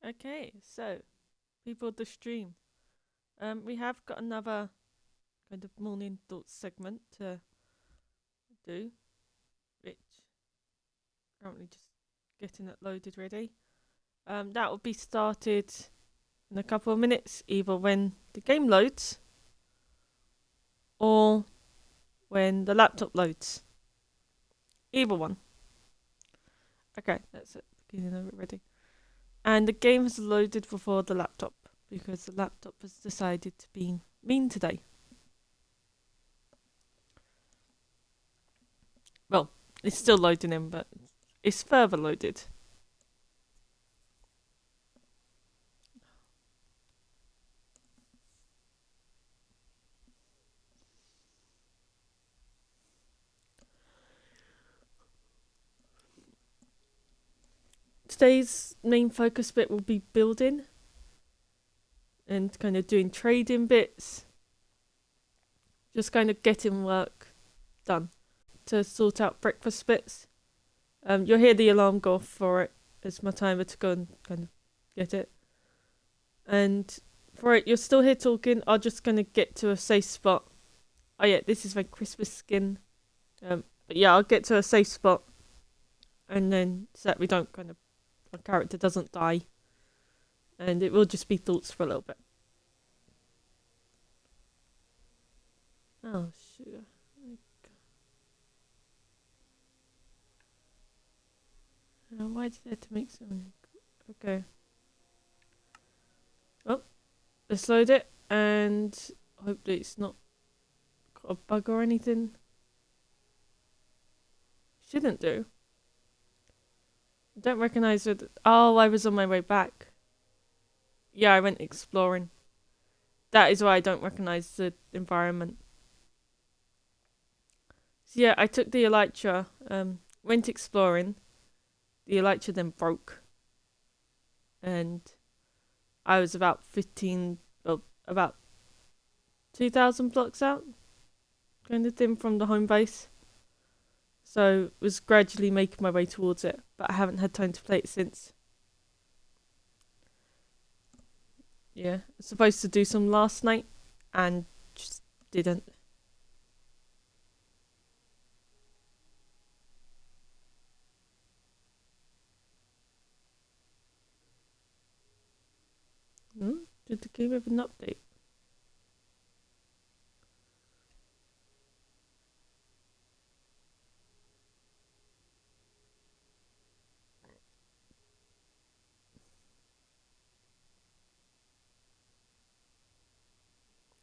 Okay, so people of the stream, we have got another kind of morning thoughts segment to do, which currently just getting it loaded ready. That will be started in a couple of minutes, either when the game loads or when the laptop loads. Either one. Okay, that's it. Beginning of it ready. And the game has loaded before the laptop because the laptop has decided to be mean today. Well, it's still loading in, but it's further loaded. Today's main focus bit will be building and kind of doing trading bits, just kind of getting work done to sort out breakfast bits. You'll hear the alarm go off for it. It's my timer to go and kind of get it. And for it, you're still here talking. I'll just kind of get to a safe spot. Oh yeah, this is my Christmas skin. But yeah, I'll get to a safe spot, and then so that we don't kind of our character doesn't die, and it will just be thoughts for a little bit. Oh sugar. Why did I have to make something? Okay. Oh, let's load it, and hopefully it's not got a bug or anything. Shouldn't do. I don't recognize it. Oh, I was on my way back. Yeah, I went exploring. That is why I don't recognize the environment. So yeah, I took the elytra, went exploring. The elytra then broke, and I was about 15, well, about 2,000 blocks out, kind of thing, from the home base. So was gradually making my way towards it, but I haven't had time to play it since. Yeah, I was supposed to do some last night, and just didn't. Did the game have an update?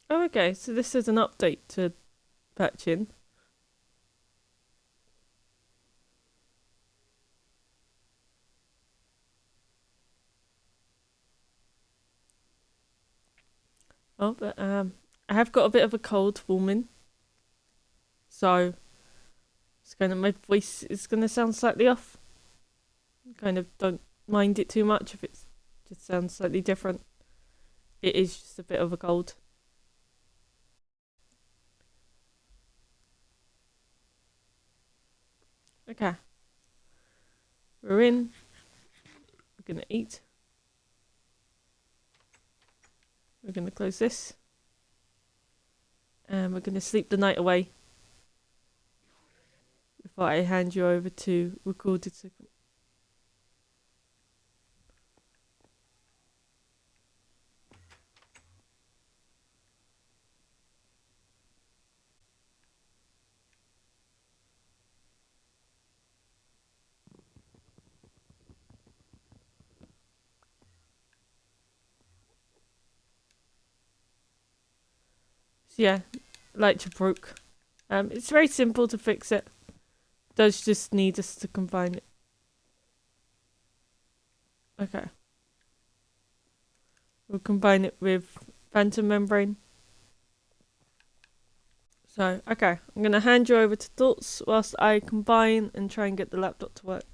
Oh, okay, so this is an update to patch in. Oh, but I have got a bit of a cold warming, so it's kind of my voice is gonna sound slightly off. Kind of don't mind it too much if it just sounds slightly different. It is just a bit of a cold. Okay, we're in. We're gonna eat. We're gonna close this, and we're gonna sleep the night away before I hand you over to recorded segment. So yeah, Elytra broke. It's very simple to fix it. Does just need us to combine it. Okay. We'll combine it with Phantom Membrane. So, okay. I'm going to hand you over to Thoughts whilst I combine and try and get the laptop to work.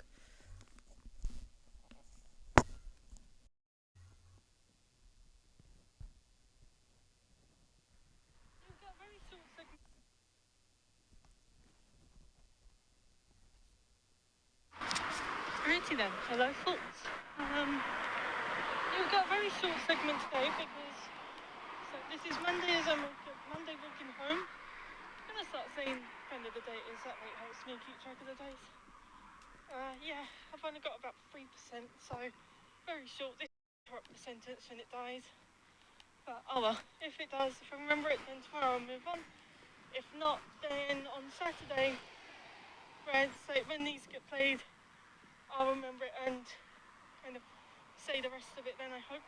Righty then. Hello, Thoughts. You've got a very short segment today because this is Monday as I'm Monday walking home. I'm gonna start saying kind of the date is, that way it helps me keep track of the days. Yeah, I've only got about 3%, so very short. This will interrupt the sentence when it dies. But oh well, if it does, if I remember it, then tomorrow I'll move on. If not, then on Saturday, when these get played, I'll remember it and kind of say the rest of it then, I hope.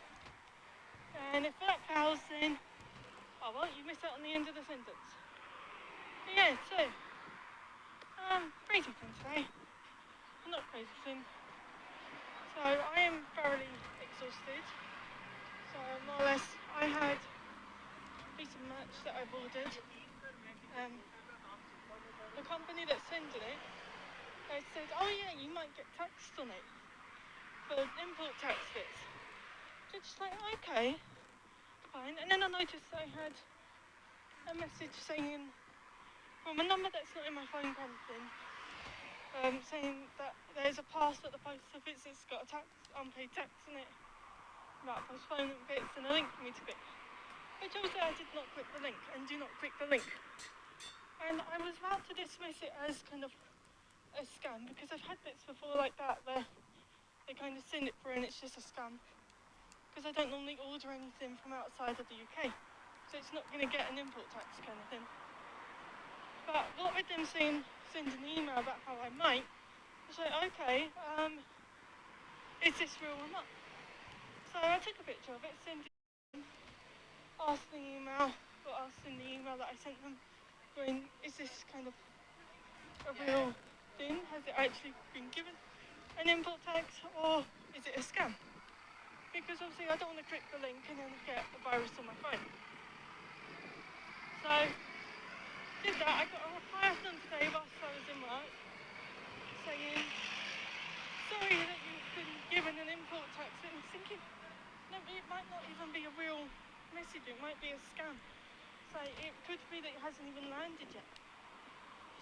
And if that fails, then oh well, you miss out on the end of the sentence. But yeah, so crazy thing today. Not crazy thing. So I am thoroughly exhausted. So more or less, I had a piece of merch that I've ordered. The company that's sending it, they said, oh yeah, you might get taxed on it for import tax bits. So just like, okay, fine. And then I noticed I had a message saying from a number that's not in my phone kind of thing, saying that there's a pass at the post office that's got a unpaid tax on it, about postponement bits, and a link for me to click. Which obviously I did not click the link, and do not click the link. And I was about to dismiss it as kind of a scam, because I've had bits before like that where they kind of send it through and it's just a scam. Because I don't normally order anything from outside of the UK, so it's not going to get an import tax kind of thing. But what with them saying, send an email about how I might, I was like, okay, is this real or not? So I took a picture of it, sent it in, asked in the email that I sent them, going, is this kind of a real thing? Has it actually been given an import tax, or is it a scam? Because obviously I don't want to click the link and then get a virus on my phone. So, did that. I got a reply from them today whilst I was in work, saying, sorry that you've been given an import tax. And I was thinking, no, it might not even be a real message, it might be a scam. So it could be that it hasn't even landed yet.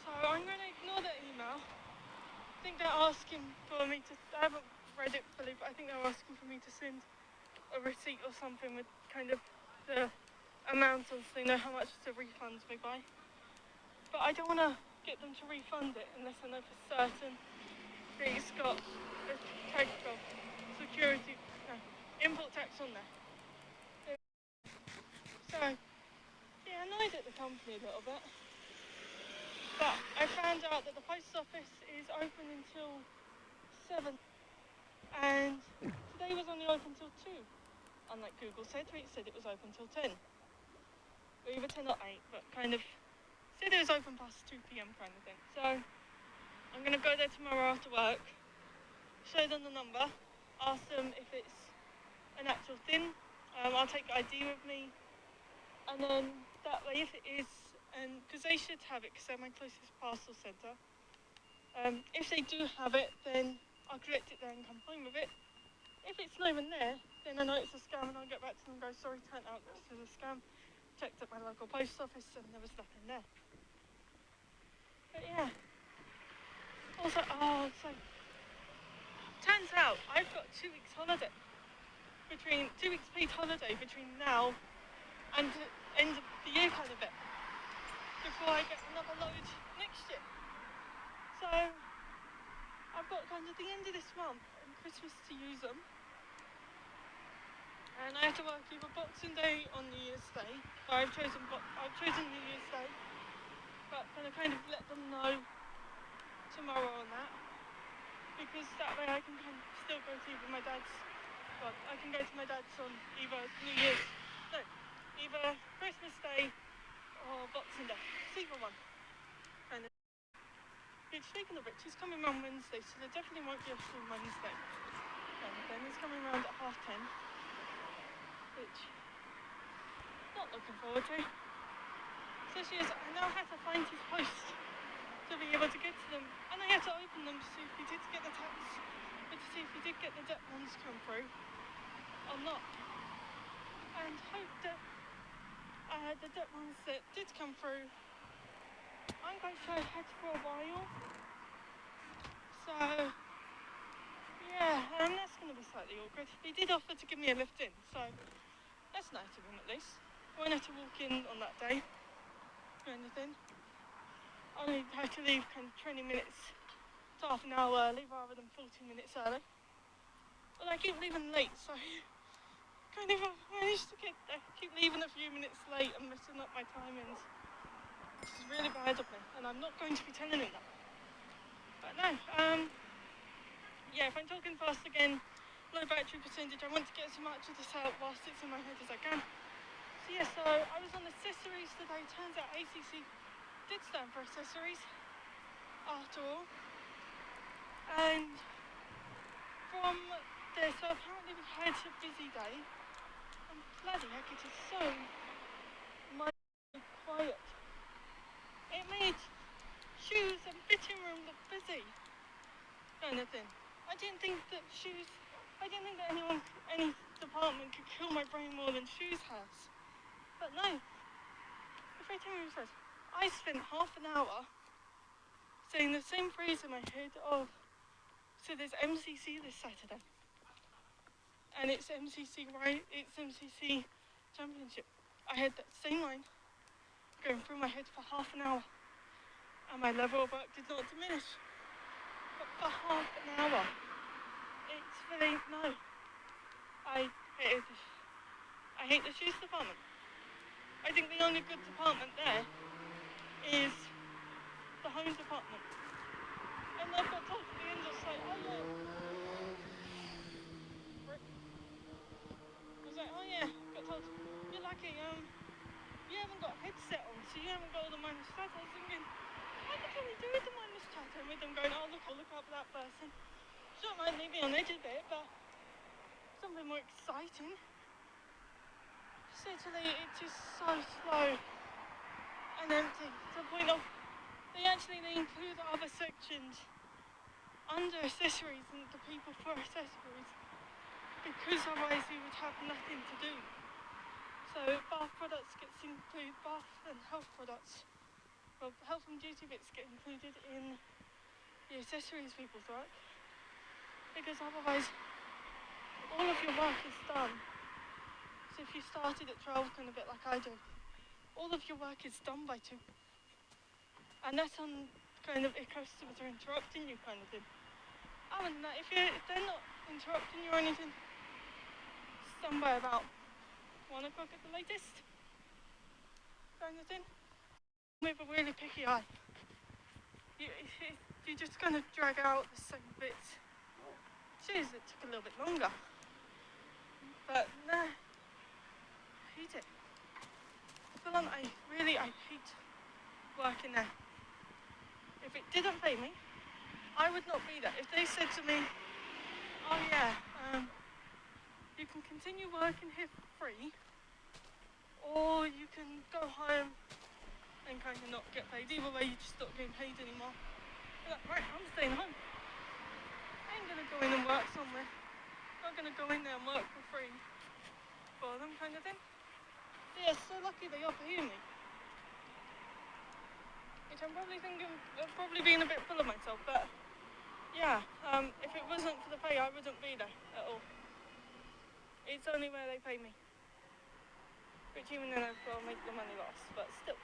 So I'm going to ignore that email. I think they're asking for me to, I haven't read it fully, but I think they're asking for me to send a receipt or something with kind of the amount of, so they know how much to refund me by. But I don't want to get them to refund it unless I know for certain that it's got a tag of security, import tax on there. So, yeah, annoyed at the company a little bit. But I found out that the post office is open until 7, and today was only open till 2. Unlike Google said, where it said it was open till 10. Or either 10 or 8, but kind of said it was open past 2 PM kind of thing. So I'm going to go there tomorrow after work, show them the number, ask them if it's an actual thing. I'll take ID with me, and then that way if it is, and because they should have it because they're my closest parcel centre, if they do have it, then I'll collect it there and come home with it. If it's not even there, then I know it's a scam and I'll get back to them and go, sorry, turned out this is a scam. Checked at my local post office and there was nothing there. But yeah. Also, turns out I've got 2 weeks holiday. 2 weeks paid holiday between now and the end of the year kind of bit. Before I get another load next year. So, I've got kind of the end of this month and Christmas to use them. And I have to work either Boxing Day or New Year's Day. So I've chosen New Year's Day. But I'm going to kind of let them know tomorrow on that. Because that way I can kind of still go to either my dad's. Well, I can go to my dad's on either either Christmas Day or Boxing Day. It's either one. Kind of. Speaking of which, he's coming around Wednesday, so there definitely won't be a full Wednesday. And then he's coming around at 10:30, which not looking forward to. Especially as I now have to find his post to be able to get to them, and I have to open them to see if he did get the tax, but to see if he did get the debt ones come through or not, and hope that the debt ones that did come through I'm going to head for a while. So, yeah, that's going to be slightly awkward. he did offer to give me a lift in, so that's nice of him at least. I won't have to walk in on that day or anything. I only had to leave kind of 20 minutes to half an hour early rather than 40 minutes early. But I keep leaving late, so kind of managed to keep leaving a few minutes late and messing up my timings, which is really bad of me, and I'm not going to be telling him that. But no, yeah, if I'm talking fast again, low battery percentage, I want to get as much of this out whilst it's in my head as I can. So yeah, so I was on accessories today. Turns out ACC did stand for accessories after all. And from there, so apparently we had a busy day. And bloody heck, it is so quiet. It made shoes and fitting room look busy, kind of thing. I didn't think that any department could kill my brain more than shoes has. But no, the fitting room says, I spent half an hour saying the same phrase in my head of, so there's MCC this Saturday. And it's MCC Championship. I had that same line going through my head for half an hour. And my level of work did not diminish. But for half an hour, it's really, no. I hate the shoes department. I think the only good department there is the home department. And I've got told at the end of like, oh yeah. I was like, oh yeah, got told, you're lucky, you haven't got a headset on, so you haven't got all the minus stats. I was thinking, I could probably do with the minus chat and with them going, oh look, I'll look out for that person. Sure, it might leave me on edge a bit, but something more exciting. Literally, it's just so slow and empty to the point of they include other sections under accessories and the people for accessories because otherwise you would have nothing to do. So bath products gets included, bath and health products, well, health and beauty bits get included in the accessories people's work because otherwise all of your work is done. So if you started at 12, kind of a bit like I do, all of your work is done by 2. And that's on kind of if customers are interrupting you kind of thing. Other than that, if they're not interrupting you or anything, it's done by about 1 o'clock at the latest, kind of thing. With a really picky eye. You just kind of drag out the same bits. Shoes, it took a little bit longer. But nah. I hate it. Full on, I hate working there. If it didn't pay me, I would not be there. If they said to me, oh yeah, you can continue working here for free, or you can go home and kind of not get paid. Either way, you just not getting paid anymore. I'm like, right, I'm staying home. I ain't gonna go in and work somewhere. I'm not gonna go in there and work for free for them kind of thing. Yeah, so lucky they are paying me. Which I'm probably thinking of probably being a bit full of myself, but yeah, if it wasn't for the pay, I wouldn't be there at all. It's only where they pay me. Which even then I've got to make the money loss, but still.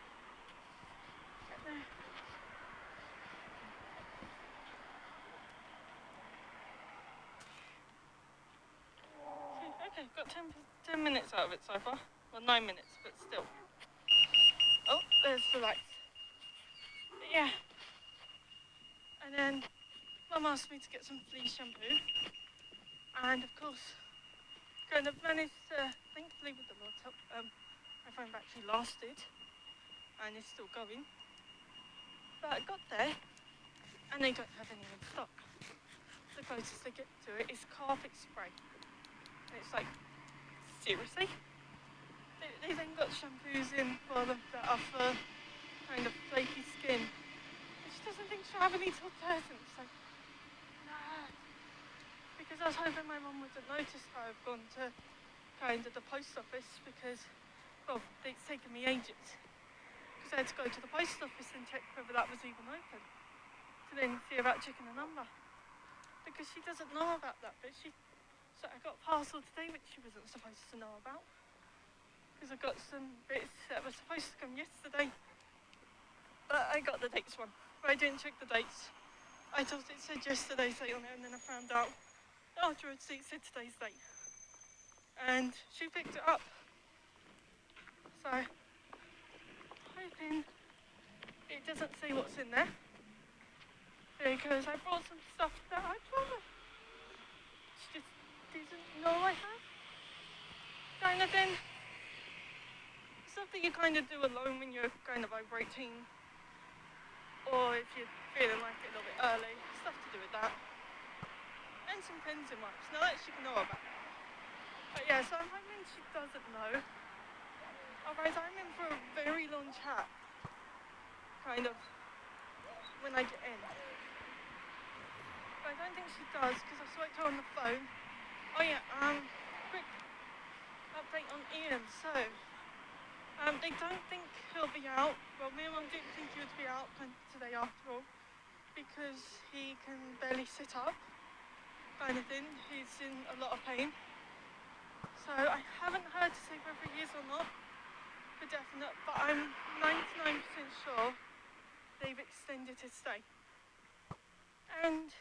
Okay, got 10 minutes out of it so far. Well, 9 minutes, but still. Oh, there's the lights. But yeah. And then Mum asked me to get some Flea shampoo. And of course, kind of managed to, thankfully with the Lord's help, my phone battery lasted. And it's still going. But I got there, and they don't have any in stock. The closest they get to it is carpet spray. And it's like, seriously? They then got shampoos in for them that are for kind of flaky skin. And she doesn't think she'll have any till person. She's like, nah. Because I was hoping my mum wouldn't notice that I've gone to kind of the post office because, well, it's taken me ages. Because I had to go to the post office and check whether that was even open. To then see about checking the number. Because she doesn't know about that, but she So I got a parcel today which she wasn't supposed to know about. Because I got some bits that were supposed to come yesterday. But I got the dates wrong. But I didn't check the dates. I thought it said yesterday's date on it, and then I found out afterwards it said today's date. And she picked it up. So, hoping it doesn't say what's in there. Because I brought some stuff that I promised. She just didn't know I had. Kind of thing. Stuff that you kind of do alone when you're kind of over 18. Or if you're feeling like it a little bit early. Stuff to do with that. And some pens and wipes. Now that she can know about. But yeah, so I'm hoping she doesn't know. Otherwise I'm in for a very long chat. Kind of. When I get in. But I don't think she does because I spoke to her on the phone. Oh yeah, quick update on Ian. So, they don't think he'll be out. Well, me and Mum didn't think he would be out today after all. Because he can barely sit up. Kind of thing. He's in a lot of pain. So I haven't heard to say whether he is or not. For definite. But I'm 99% sure they've extended his stay. And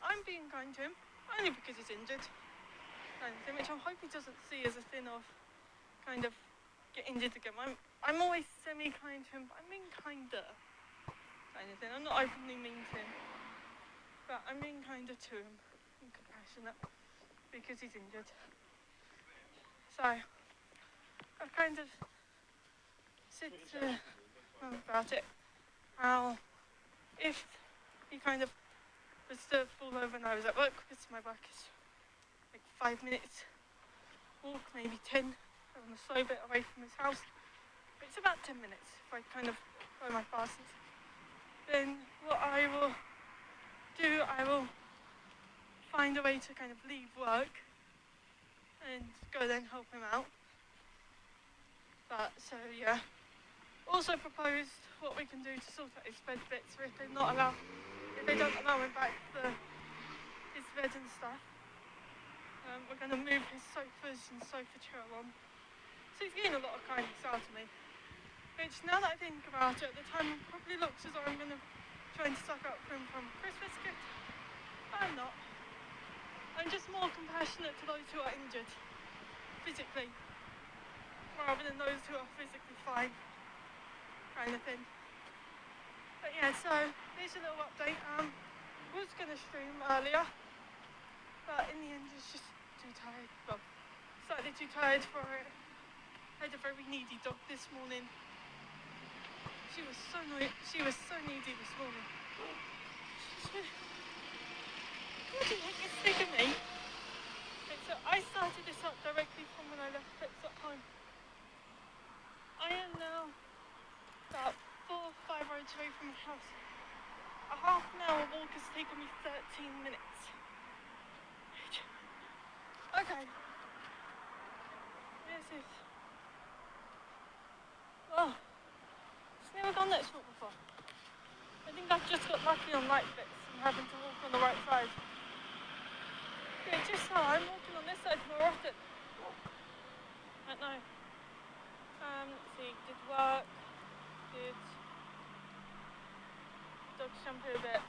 I'm being kind to him, only because he's injured, kind of thing, which I hope he doesn't see as a thing of kind of get injured again. I'm always semi-kind to him, but I'm being kinder, kind of thing. I'm not openly mean to him, but I'm being kinder to him and compassionate because he's injured. So I kind of said to Mum about it, how if he kind of was to fall over and I was at work, because my work is like 5 minutes walk, maybe 10, on a slow bit away from his house. But it's about 10 minutes if I kind of go my fastest. Then what I will do, I will find a way to kind of leave work and go then help him out. But so yeah. Also proposed what we can do to sort out his bed bits, or if they don't allow him back for his bed and stuff. We're going to move his sofas and sofa chair along. So he's getting a lot of kindness out of me. Which, now that I think about it, at the time it probably looks as though I'm going to try and suck up for him from a Christmas gift. But I'm not. I'm just more compassionate to those who are injured, physically, rather than those who are physically fine, kind of thing. But yeah, so here's a little update. Was going to stream earlier, but in the end I was just too tired. Well, slightly too tired for it. I had a very needy dog this morning. She was so needy this morning. What do you think is sick of me? Okay, so I started this up directly from when I left Pets at home. I am now about 4 or 5 roads away from the house. A half an hour walk has taken me 13 minutes. Okay. This is... Oh, it's never gone that short before. I think I've just got lucky on light bits and having to walk on the right side. Okay, just so I'm walking on this side more often. I don't know. Let's see, did work, did dog shampoo a bit.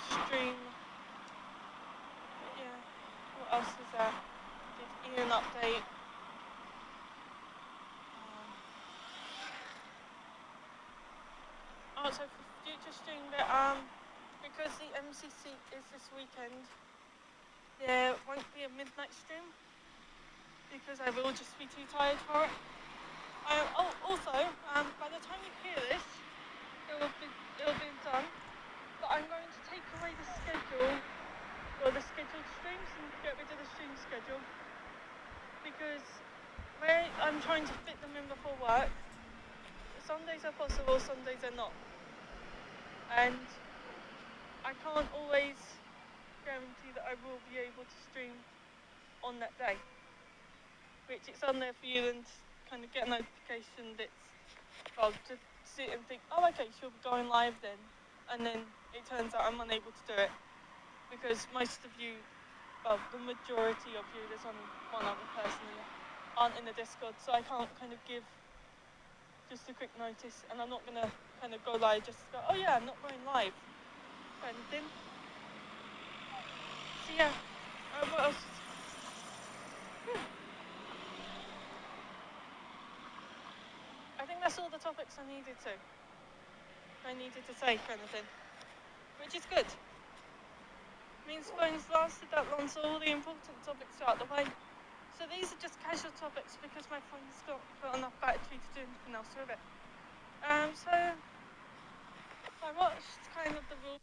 Stream. Yeah, what else is there? Did Ian update. Also for future stream bit, because the MCC is this weekend, there won't be a midnight stream because I will just be too tired for it. Also, by the time you hear this, it'll be done. But I'm going to take away the schedule, or the scheduled streams, and get rid of the stream schedule because where I'm trying to fit them in before work, Sundays are possible, Sundays are not, and I can't always guarantee that I will be able to stream on that day, which it's on there for you and kind of get a notification that's, well, to sit and think, oh, okay, she'll be going live then, and then it turns out I'm unable to do it because most of you, well, the majority of you, there's only one other person who aren't in the Discord, so I can't kind of give just a quick notice, and I'm not gonna kind of go live just to go, oh yeah, I'm not going live, kind of thing. So yeah, what else? I think that's all the topics I needed to say, kind of thing, which is good. Means phones lasted that long, so all the important topics are out the way. So these are just casual topics because my phone's got enough battery to do anything else with it. So I watched kind of the rule.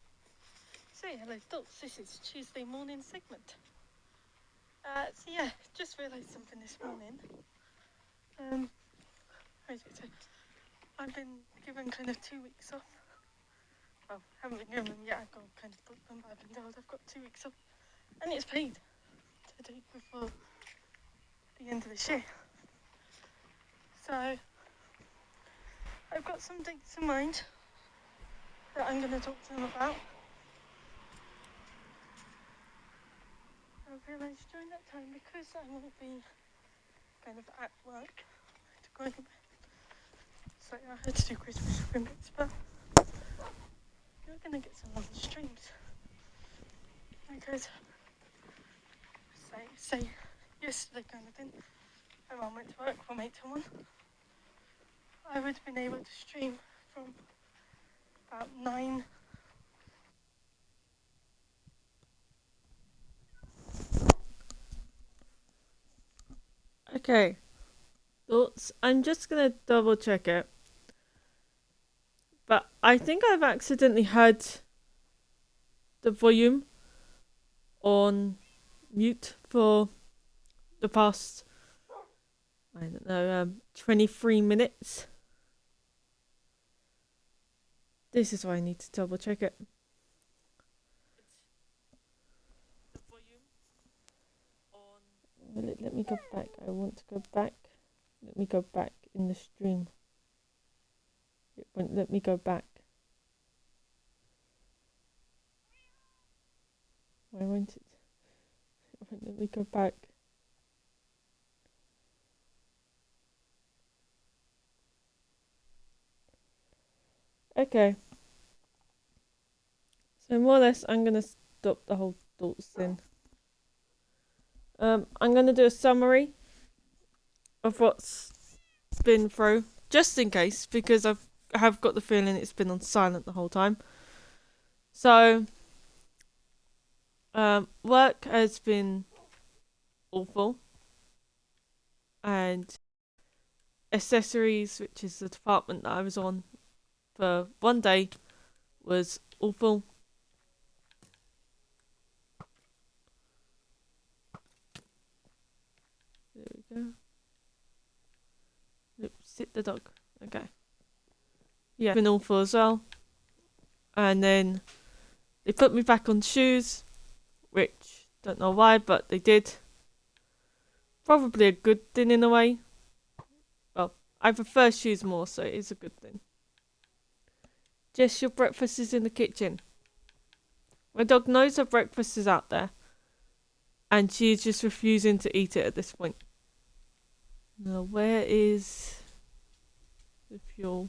Say hello thoughts, this is Tuesday morning segment. So yeah, just realised something this morning. I've been given kind of 2 weeks off. Well, haven't been given them yet, I've got kind of booked them, but I've been told I've got 2 weeks off. And it's paid to do before the end of this year. So I've got some dates in mind that I'm going to talk to them about. I've realised during that time, because I won't be kind of at work, I had to go anywhere. So I had to do Christmas shopping bits, but you're going to get some other streams. Because, say yesterday kind of thing, my mum went to work from 8 to 1. I would have been able to stream from about 9. Okay. Thoughts? I'm just gonna double check it. But I think I've accidentally had the volume on mute for the past, I don't know, 23 minutes. This is why I need to double check it. The volume on. Let me go back. I want to go back. Let me go back in the stream. It won't let me go back. Why won't it? It won't let me go back. Okay. So more or less, I'm gonna stop the whole thoughts thing. I'm gonna do a summary of what's been through, just in case, because I have got the feeling it's been on silent the whole time. So, work has been awful, and accessories, which is the department that I was on for one day, was awful. There we go. Nope, sit the dog. Okay. Yeah, it's been awful as well. And then they put me back on shoes, which don't know why, but they did. Probably a good thing in a way. Well, I prefer shoes more, so it is a good thing. Jess, your breakfast is in the kitchen. My dog knows her breakfast is out there, and she's just refusing to eat it at this point. Now, where is the fuel?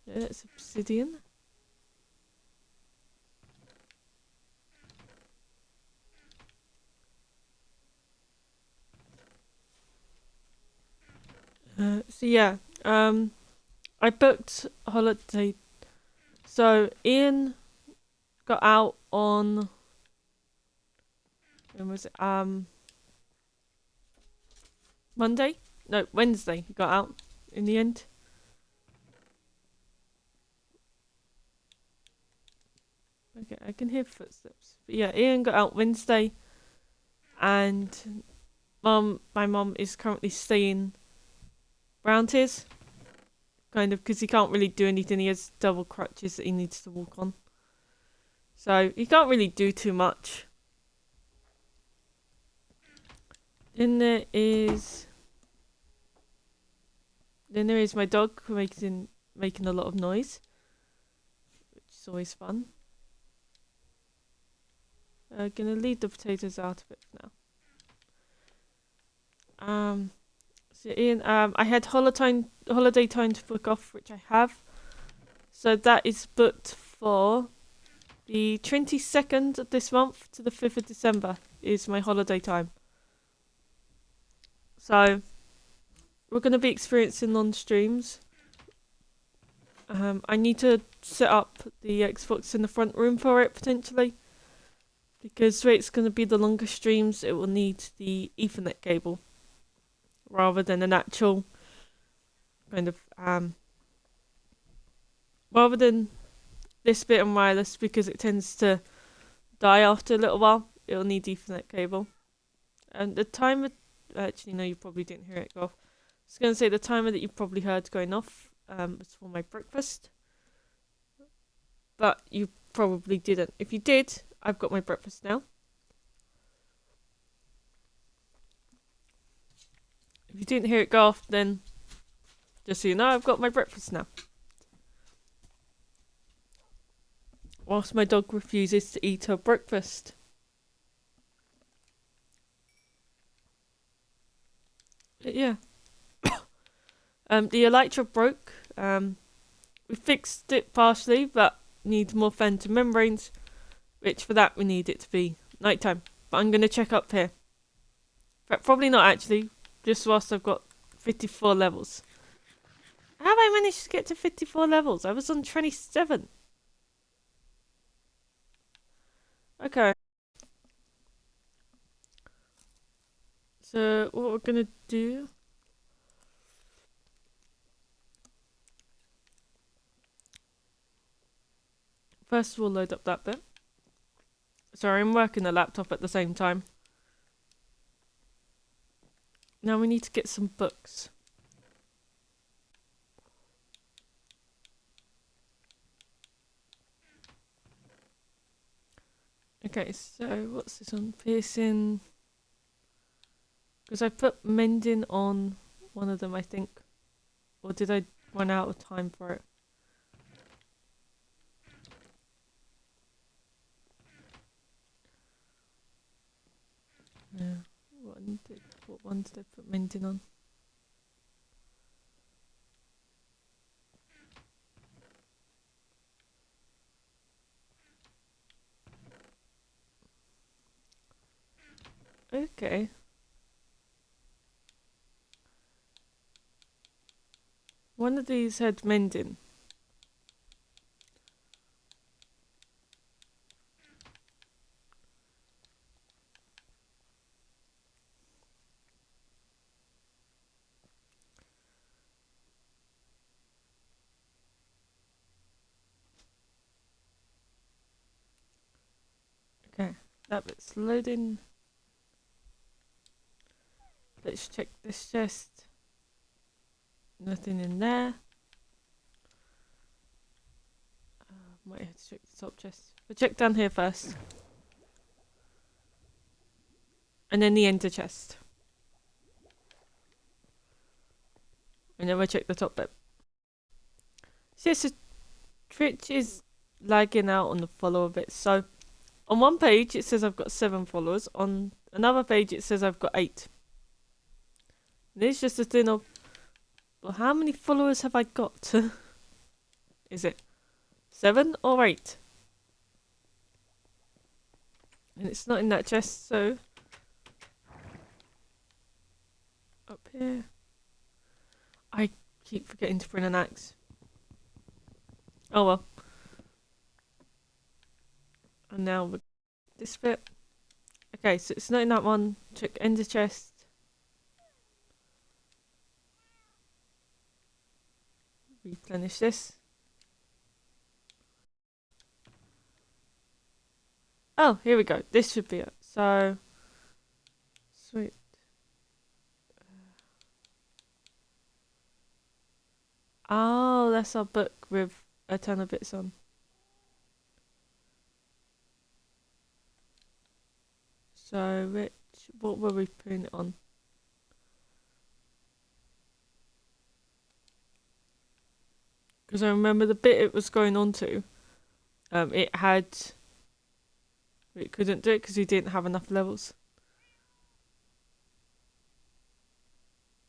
No, that's obsidian. So yeah, I booked a holiday. So Ian got out on, when was it? Monday? No, Wednesday. He got out in the end. Okay, I can hear footsteps. But yeah, Ian got out Wednesday, and my mum is currently staying round his, kind of, because he can't really do anything. He has double crutches that he needs to walk on, so he can't really do too much. Then there is my dog making making a lot of noise, which is always fun. Gonna leave the potatoes out of it for now. So Ian, I had holiday time to book off, which I have. So that is booked for the 22nd of this month to the 5th of December is my holiday time. So we're going to be experiencing long streams. I need to set up the Xbox in the front room for it potentially, because where it's going to be the longer streams, it will need the Ethernet cable rather than an actual kind of rather than this bit on wireless, because it tends to die after a little while. It'll need Ethernet cable. And the timer, actually no, you probably didn't hear it go off. I was going to say the timer that you probably heard going off was for my breakfast, but you probably didn't. If you did, I've got my breakfast now. If you didn't hear it go off, then just so you know, I've got my breakfast now. Whilst my dog refuses to eat her breakfast. But yeah. The elytra broke. We fixed it partially, but need more phantom membranes, which for that we need it to be nighttime. But I'm going to check up here. But probably not actually, just whilst I've got 54 levels. How have I managed to get to 54 levels? I was on 27. Okay. So what we're going to do... First of all, load up that bit. Sorry, I'm working the laptop at the same time. Now we need to get some books. Okay, so what's this on? Piercing. Because I put mending on one of them, I think. Or did I run out of time for it? Yeah. What one did I put mending on? Okay. One of these had mending. Okay, that bit's loading. Let's check this chest. Nothing in there. Might have to check the top chest. But check down here first. And then the ender chest. And then we'll check the top bit. So yes, Twitch is lagging out on the follower bit. So on one page it says I've got 7 followers. On another page it says I've got 8. And it's just a thing of, well, how many followers have I got? Is it 7 or 8? And it's not in that chest, so up here. I keep forgetting to bring an axe. Oh well. And now with this bit. Okay, so it's not in that one. Check ender chest. Replenish this. Oh, here we go. This should be it. So, sweet. Oh, that's our book with a ton of bits on. So, what were we putting it on? Because I remember the bit it was going on to, it couldn't do it because he didn't have enough levels.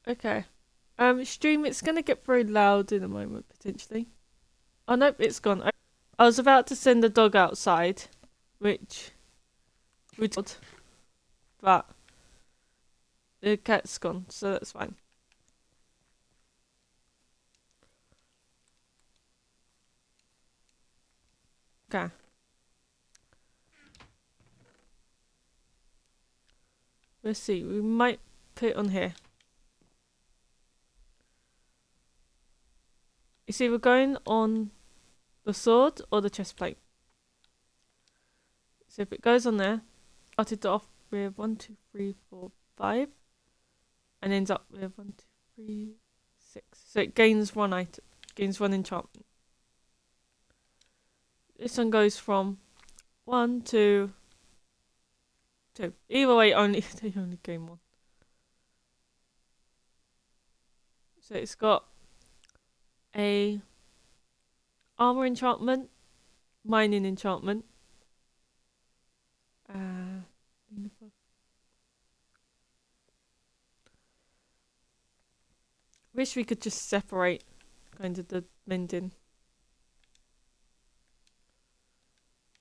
Okay. Stream, it's gonna get very loud in a moment, potentially. Oh, nope, it's gone. I was about to send the dog outside, which would, but the cat's gone, so that's fine. Okay. Let's see, we might put it on here. It's either going on the sword or the chest plate. So if it goes on there, started off with 1, 2, 3, 4, 5, and ends up with 1, 2, 3, 6. So it gains one item, gains one enchantment. This one goes from 1 to 2. Either way, they only gain one. So it's got a armor enchantment, mining enchantment, wish we could just separate kind of the mending.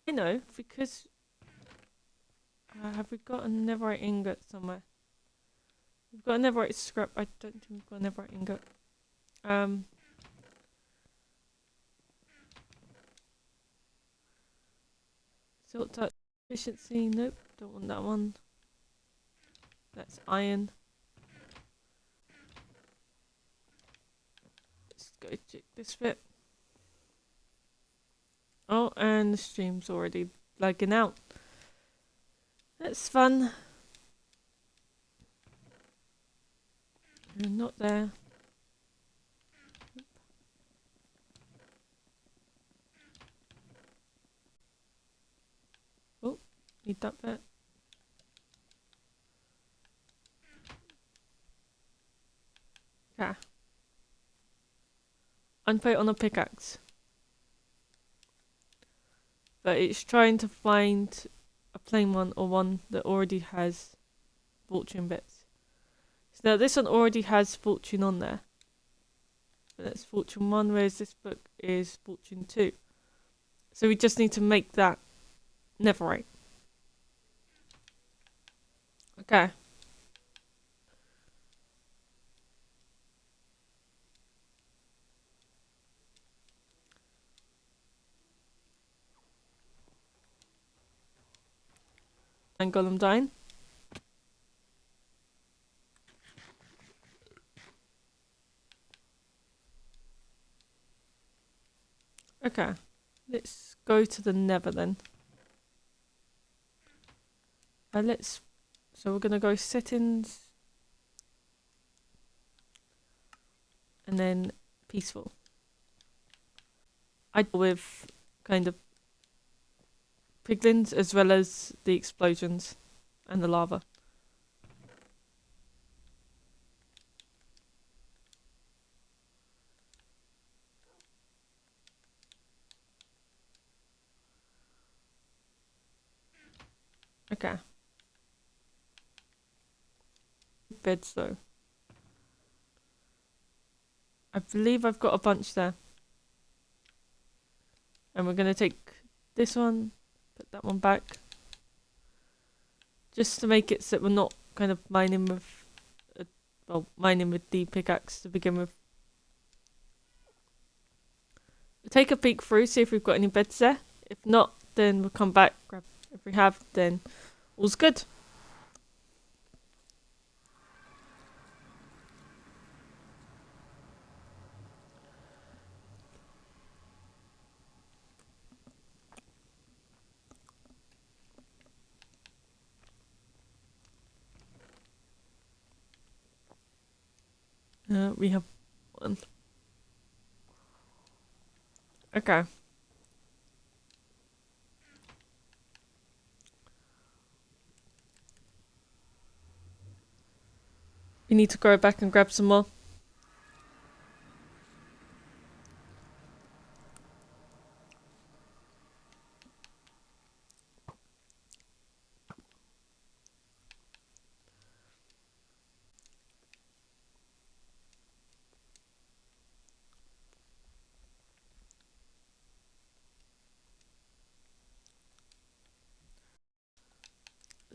I know, because have we got a netherite ingot somewhere? We've got a netherite scrap. I don't think we've got a netherite ingot. Silk touch efficiency. Nope, don't want that one. That's iron. Let's go check this bit. Oh, and the stream's already lagging out. That's fun. You're not there. Oh, need that bit. Yeah. And put it on a pickaxe. But it's trying to find a plain one or one that already has fortune bits. So now this one already has fortune on there. But that's fortune 1, whereas this book is fortune 2. So we just need to make that netherite. Okay. And golem dying. Okay. Let's go to the nether then. So we're gonna go settings. And then peaceful. I deal with kind of piglins as well as the explosions and the lava. Okay. Beds though. I believe I've got a bunch there. And we're going to take this one, put that one back. Just to make it so that we're not kind of mining with, mining with the pickaxe to begin with. We'll take a peek through, see if we've got any beds there. If not, then we'll come back, grab. If we have, then all's good. We have one. Okay. We need to go back and grab some more.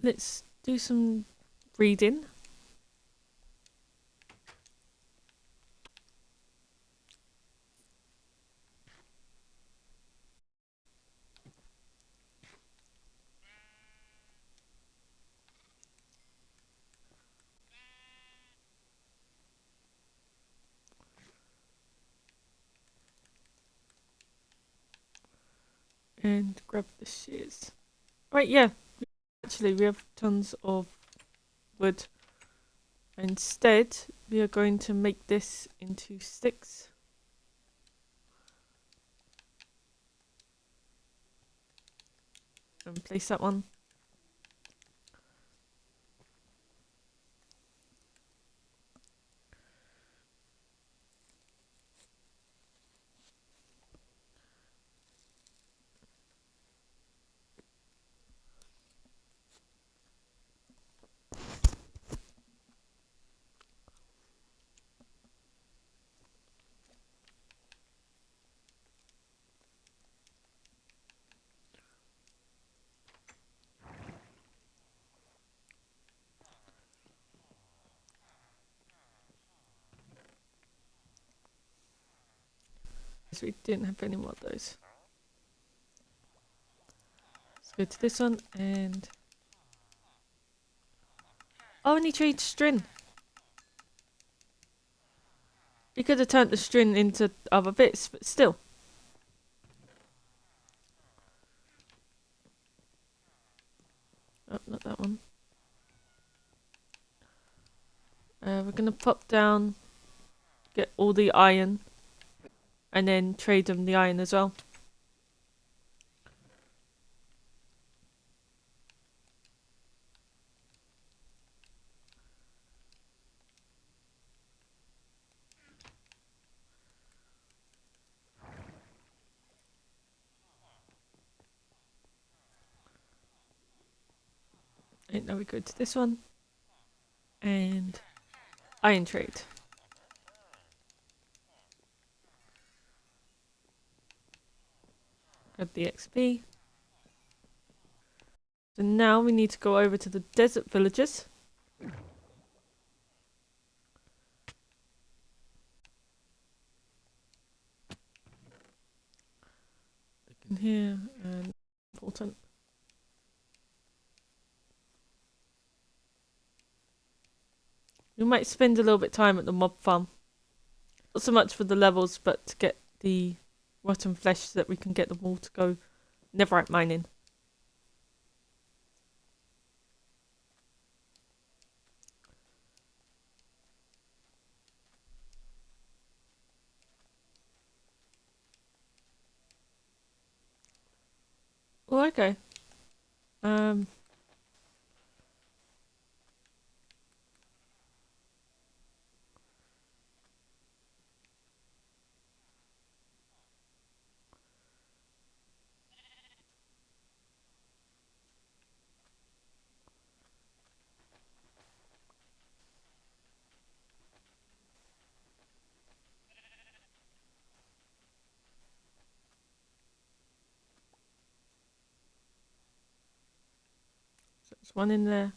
let's do some reading. And grab the shears. Right, yeah. Actually, we have tons of wood. Instead, we are going to make this into sticks. And place that one. So we didn't have any more of those. Let's go to this one and... Oh, and he traded string. We could have turned the string into other bits, but still. Oh, not that one. We're going to pop down, get all the iron, and then trade them the iron as well. And now we go to this one. And iron trade. Grab the XP. So now we need to go over to the desert villages. In here, and important. We might spend a little bit of time at the mob farm. Not so much for the levels, but to get the rotten flesh so that we can get them all to go netherite mining. Oh, okay. So there's one in there.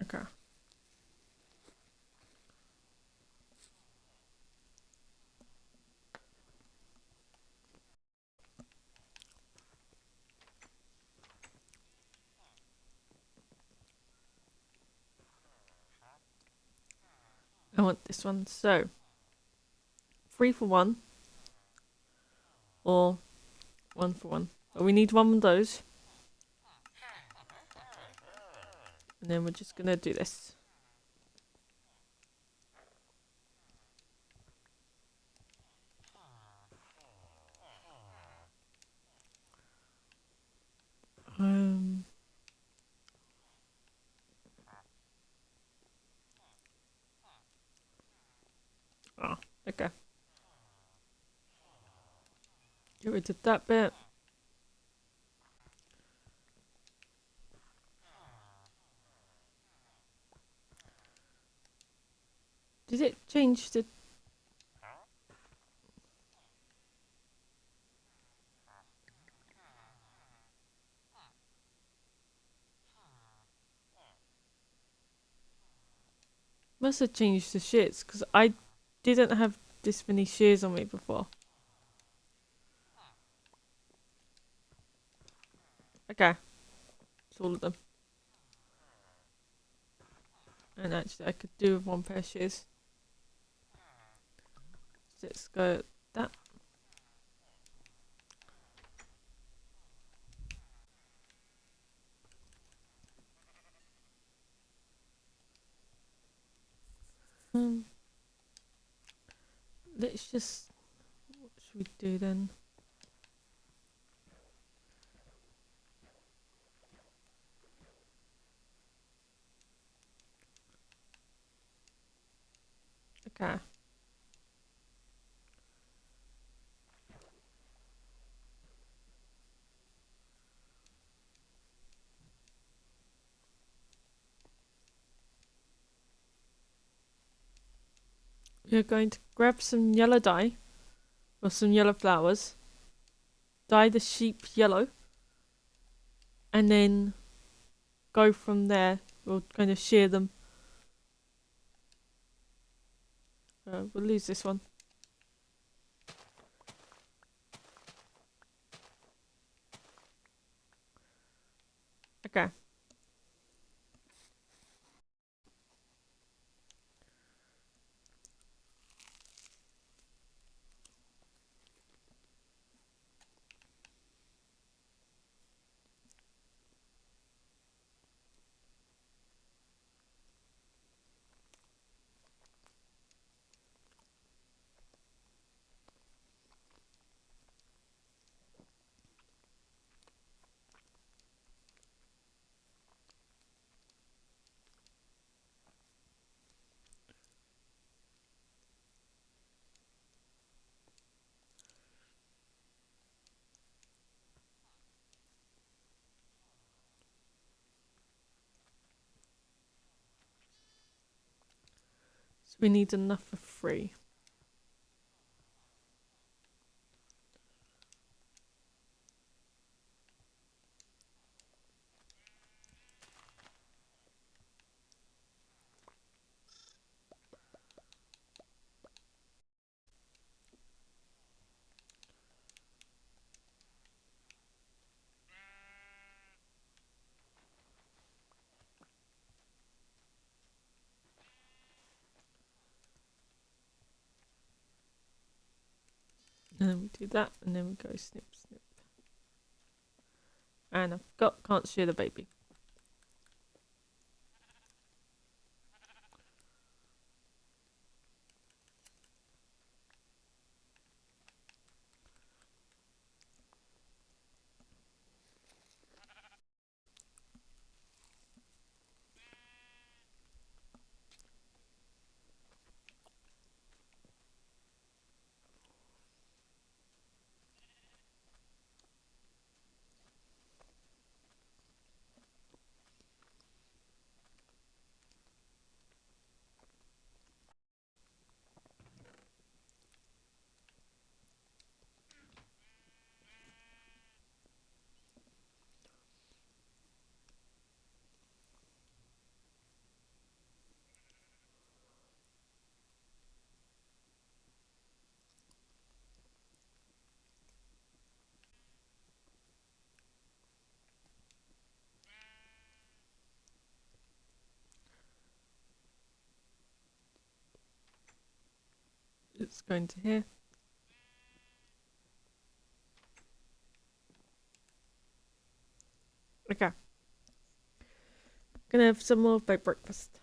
Okay. I want this one. So 3 for 1 or 1 for 1. But we need one of those. And then we're just going to do this. Oh, okay. Get rid of that bit. it change the... Must have changed the shears, because I didn't have this many shears on me before. Okay. It's all of them. And actually I could do with one pair of shears. So let's go that. Let's just... What should we do then? Okay. We're going to grab some yellow dye, or some yellow flowers, dye the sheep yellow, and then go from there. We'll kind of shear them. We'll lose this one. Okay. So we need enough for 3. And then we do that, and then we go snip, snip. And can't shear the baby. It's going to here. Okay. Gonna have some more by breakfast.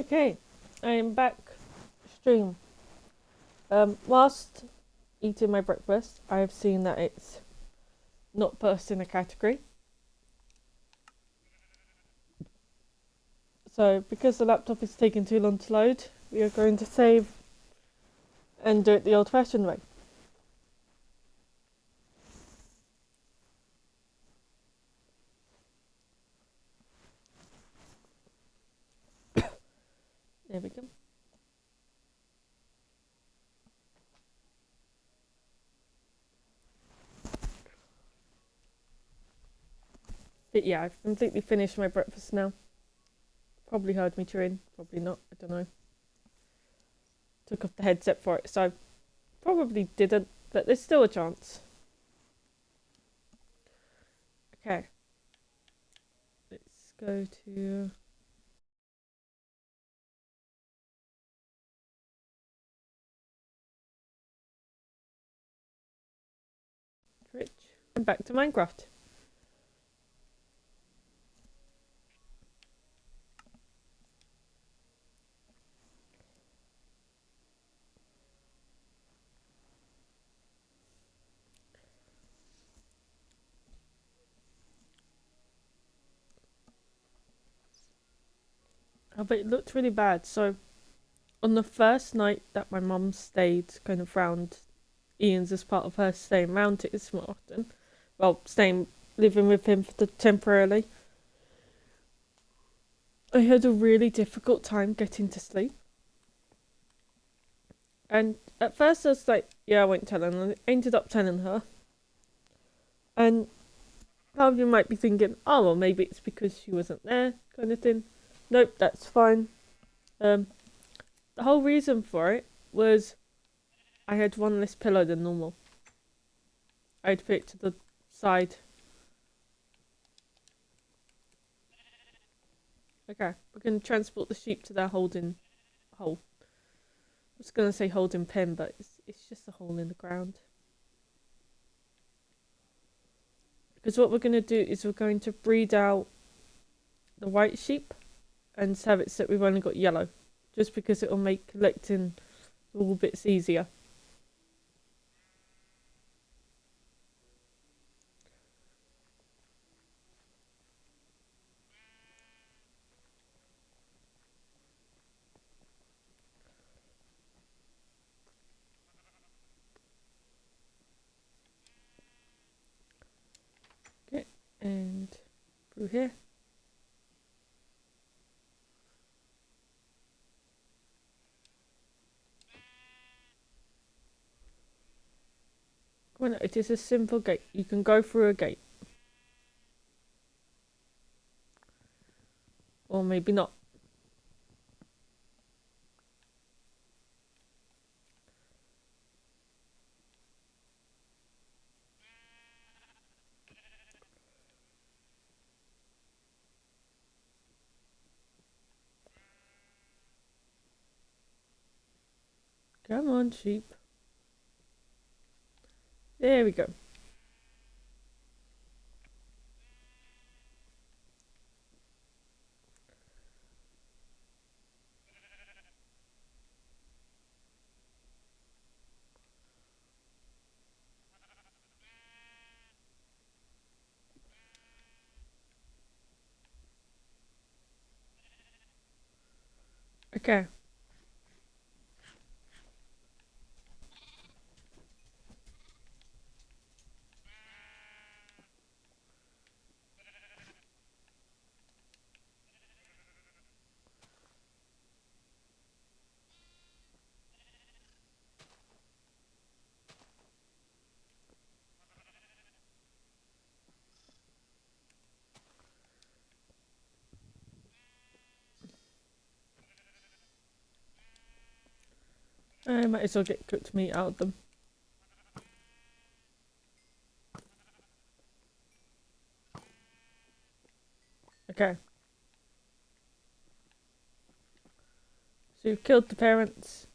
Okay, I am back stream. Whilst eating my breakfast, I have seen that it's not posted in a category. So because the laptop is taking too long to load, we are going to save and do it the old-fashioned way. There we go. But yeah, I've completely finished my breakfast now. Probably heard me chewing, probably not, I don't know. Took off the headset for it, so probably didn't, but there's still a chance. Okay. Let's go to... Twitch. And back to Minecraft. Oh, but it looked really bad. So, on the first night that my mum stayed kind of round Ian's as part of her staying round it more often, well, living with him for temporarily, I had a really difficult time getting to sleep. And at first I was like, yeah, I won't tell her. And I ended up telling her. And part of you might be thinking, oh, well, maybe it's because she wasn't there, kind of thing. Nope, that's fine. The whole reason for it was I had one less pillow than normal. I'd put it to the side. Okay, we're going to transport the sheep to their holding hole. I was going to say holding pen, but it's just a hole in the ground. Because what we're going to do is we're going to breed out the white sheep and have it so that we've only got yellow. Just because it will make collecting the wool bits easier. Okay, and through here. Well, it is a simple gate. You can go through a gate. Or maybe not. Come on, sheep. There we go. Okay. I might as well get cooked meat out of them. Okay. So you've killed the parents.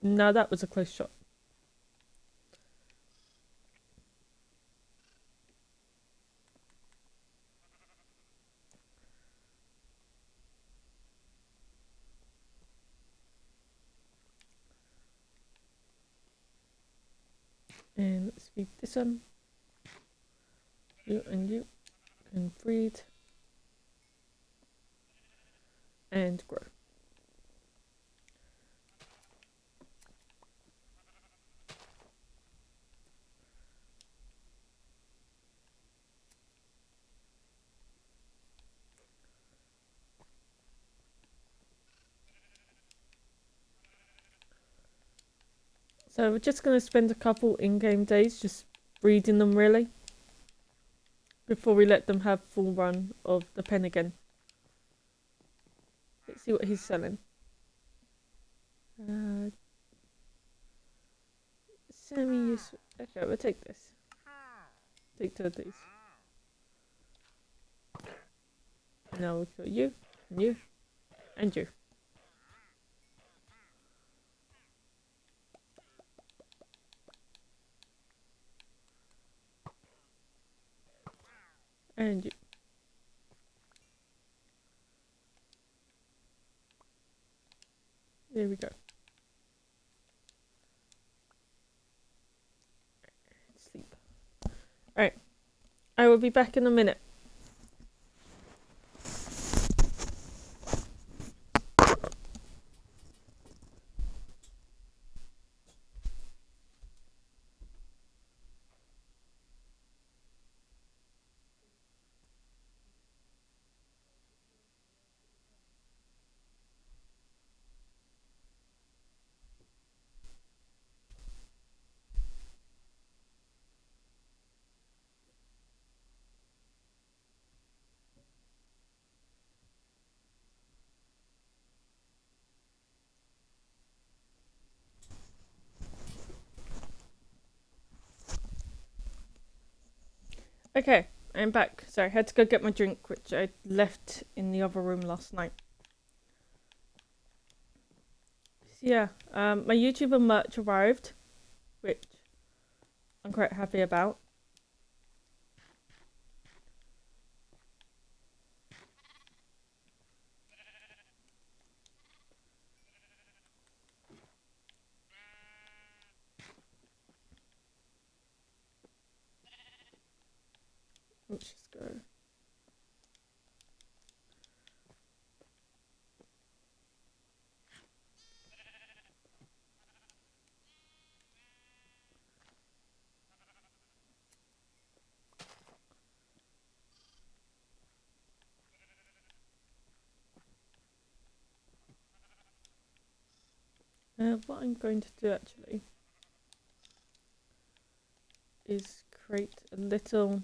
Now that was a close shot. And let's feed this one. You and you can breed and grow. So we're just going to spend a couple in-game days just breeding them really before we let them have full run of the pen again. Let's see what he's selling. Semi-useful. Okay, we'll take this. Take 2 of these. Now we'll kill you, and you, and you. And you. There we go. Sleep. Alright. I will be back in a minute. Okay, I'm back. Sorry, I had to go get my drink, which I left in the other room last night. So yeah, my YouTuber merch arrived, which I'm quite happy about. Let's just go. What I'm going to do actually is create a little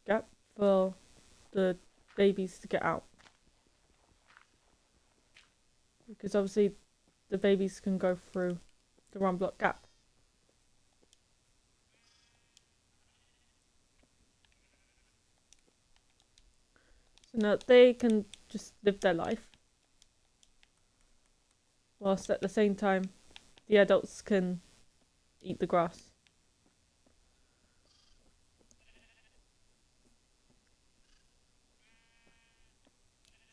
gap for the babies to get out. Because obviously the babies can go through the 1 block gap. So now they can just live their life. Whilst at the same time the adults can eat the grass.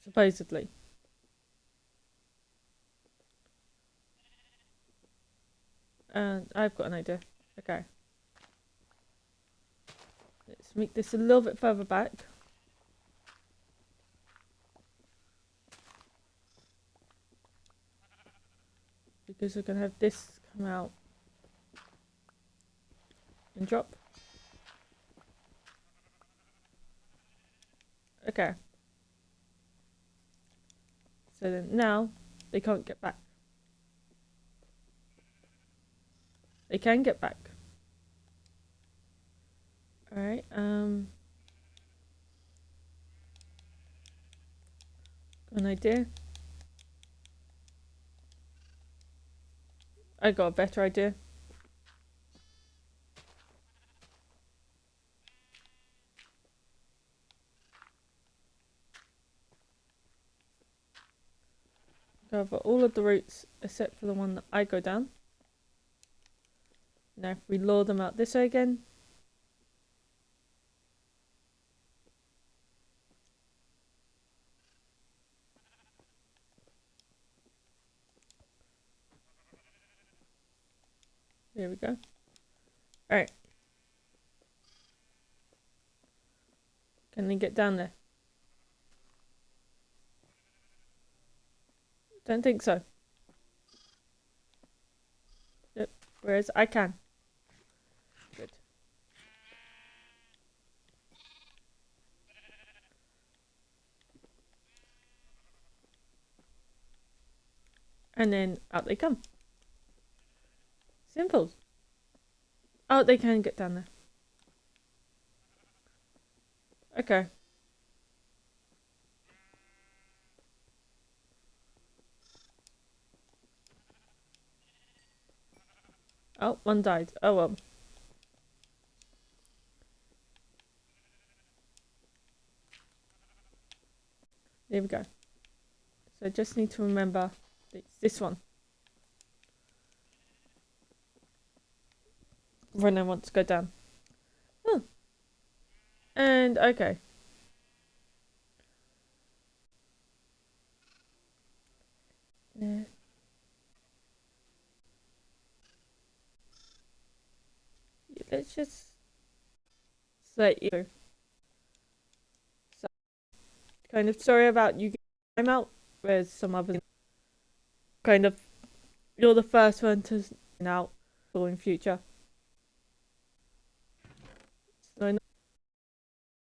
Supposedly. And I've got an idea. Okay. Let's make this a little bit further back. Because we're going to have this come out and drop. Okay. So then now they can't get back. They can get back. Alright, got an idea. I got a better idea. Cover all of the routes except for the one that I go down. Now if we lure them out this way again. There we go. Alright. Can they get down there? Don't think so. Yep. Whereas I can. Good. And then out they come. Simple. Oh, they can get down there. Okay. Oh, one died. Oh well. There we go. So I just need to remember it's this one. When I want to go down. Oh. And okay. Yeah. Let's just say you. So, kind of sorry about you getting time out, whereas some others kind of you're the first one to out for in future. So